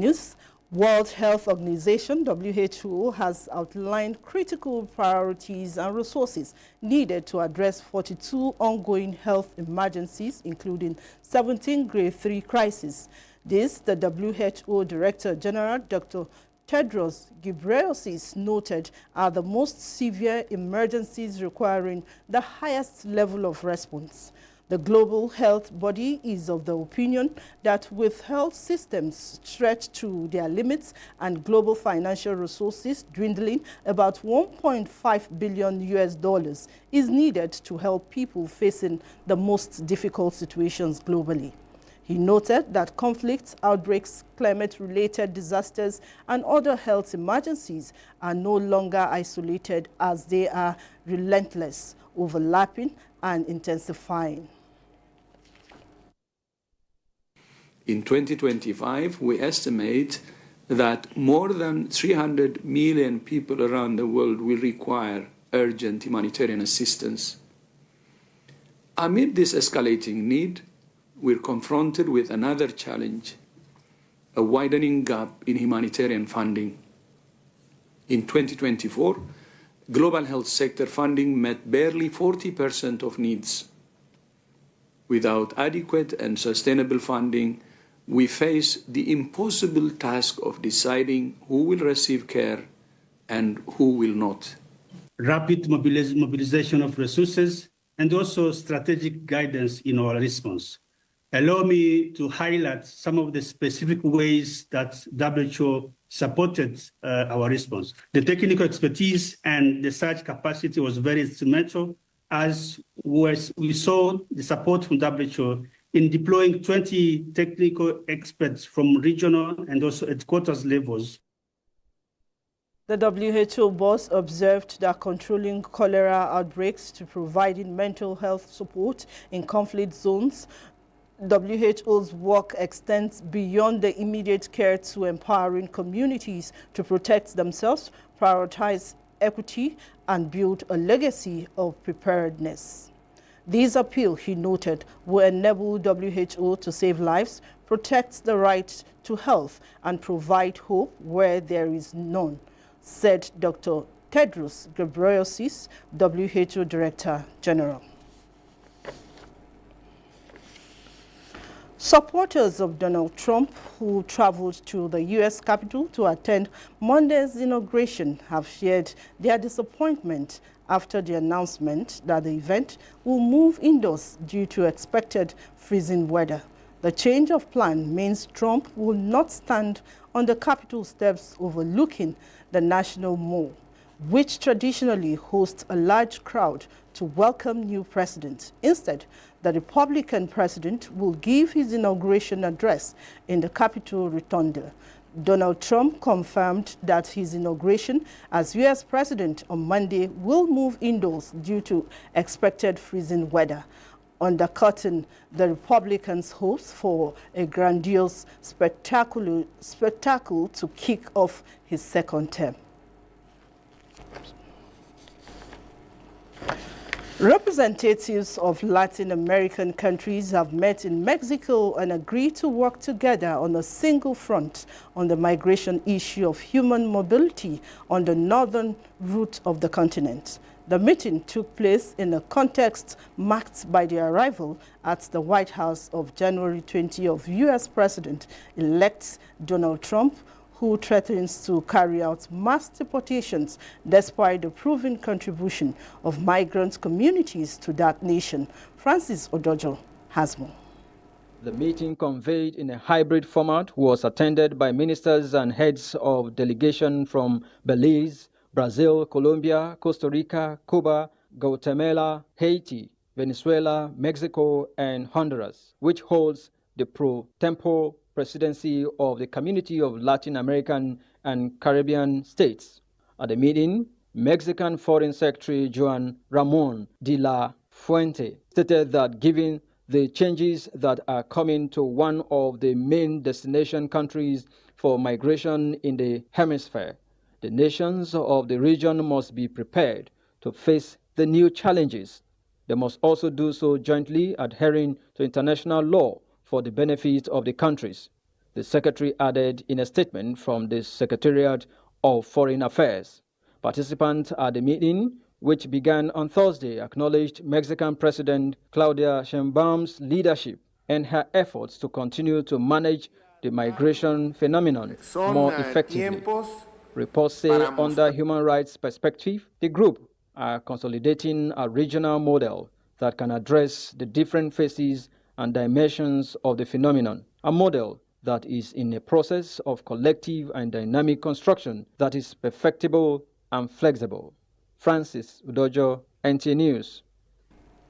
News. World Health Organization (WHO) has outlined critical priorities and resources needed to address 42 ongoing health emergencies, including 17 grade 3 crises. This, the WHO Director General, Dr. Tedros Ghebreyesus, noted are the most severe emergencies requiring the highest level of response. The global health body is of the opinion that with health systems stretched to their limits and global financial resources dwindling, about $1.5 billion is needed to help people facing the most difficult situations globally. He noted that conflicts, outbreaks, climate-related disasters, and other health emergencies are no longer isolated as they are relentless, overlapping, and intensifying. In 2025, we estimate that more than 300 million people around the world will require urgent humanitarian assistance. Amid this escalating need, we're confronted with another challenge, a widening gap in humanitarian funding. In 2024, global health sector funding met barely 40% of needs. Without adequate and sustainable funding, we face the impossible task of deciding who will receive care and who will not. Rapid mobilization of resources and also strategic guidance in our response. Allow me to highlight some of the specific ways that WHO supported our response. The technical expertise and the research capacity was very instrumental, as we saw the support from WHO in deploying 20 technical experts from regional and also headquarters levels. The WHO boss observed that controlling cholera outbreaks to providing mental health support in conflict zones. WHO's work extends beyond the immediate care to empowering communities to protect themselves, prioritize equity, and build a legacy of preparedness. This appeal, he noted, will enable WHO to save lives, protect the right to health, and provide hope where there is none, said Dr. Tedros Ghebreyesus, WHO Director General. Supporters of Donald Trump who traveled to the U.S. Capitol to attend Monday's inauguration have shared their disappointment after the announcement that the event will move indoors due to expected freezing weather. The change of plan means Trump will not stand on the Capitol steps overlooking the National Mall, which traditionally hosts a large crowd to welcome new president. Instead, the Republican president will give his inauguration address in the Capitol Rotunda. Donald Trump confirmed that his inauguration as U.S. president on Monday will move indoors due to expected freezing weather, undercutting the Republicans' hopes for a grandiose spectacle to kick off his second term. Representatives of Latin American countries have met in Mexico and agreed to work together on a single front on the migration issue of human mobility on the northern route of the continent. The meeting took place in a context marked by the arrival at the White House of January 20 of U.S. President-elect Donald Trump, who threatens to carry out mass deportations despite the proven contribution of migrant communities to that nation. Francis Odojo has more. The meeting, convened in a hybrid format, was attended by ministers and heads of delegation from Belize, Brazil, Colombia, Costa Rica, Cuba, Guatemala, Haiti, Venezuela, Mexico, and Honduras, which holds the pro-tempore presidency of the Community of Latin American and Caribbean States. At the meeting, Mexican Foreign Secretary Juan Ramón de la Fuente stated that given the changes that are coming to one of the main destination countries for migration in the hemisphere, the nations of the region must be prepared to face the new challenges. They must also do so jointly, adhering to international law for the benefit of the countries. the Secretary added in a statement from the Secretariat of Foreign Affairs. Participants at the meeting, which began on Thursday, acknowledged Mexican President Claudia Sheinbaum's leadership and her efforts to continue to manage the migration phenomenon more effectively. Reports say under human rights perspective, the group are consolidating a regional model that can address the different phases and dimensions of the phenomenon, a model that is in a process of collective and dynamic construction that is perfectible and flexible. Francis Udojo, NTA News.